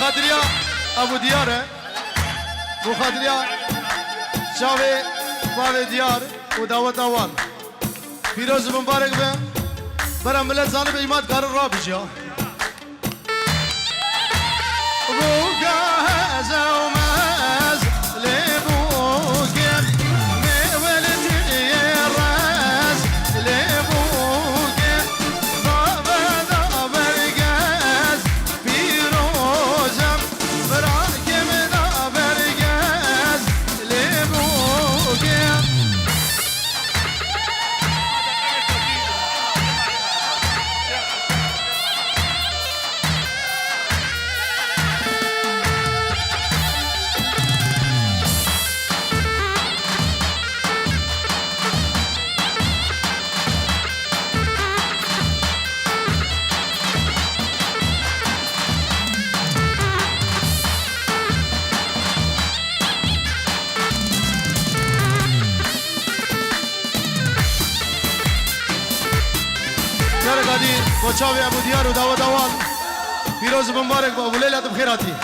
بخاطريا ابو ديار بخاطريا شاوي باوي ديار ودعوت اول فيروز مبارك به برا ملت زانب ایماد کار را بجا بوگاز اوماز لبوگم میولد راز لبوگم بابا برگاز فیروزم براکم برگاز لبوگم قادی کوچاوی ابو دیار و دعوت اول فیروز مبارک با ولایت بخیراتی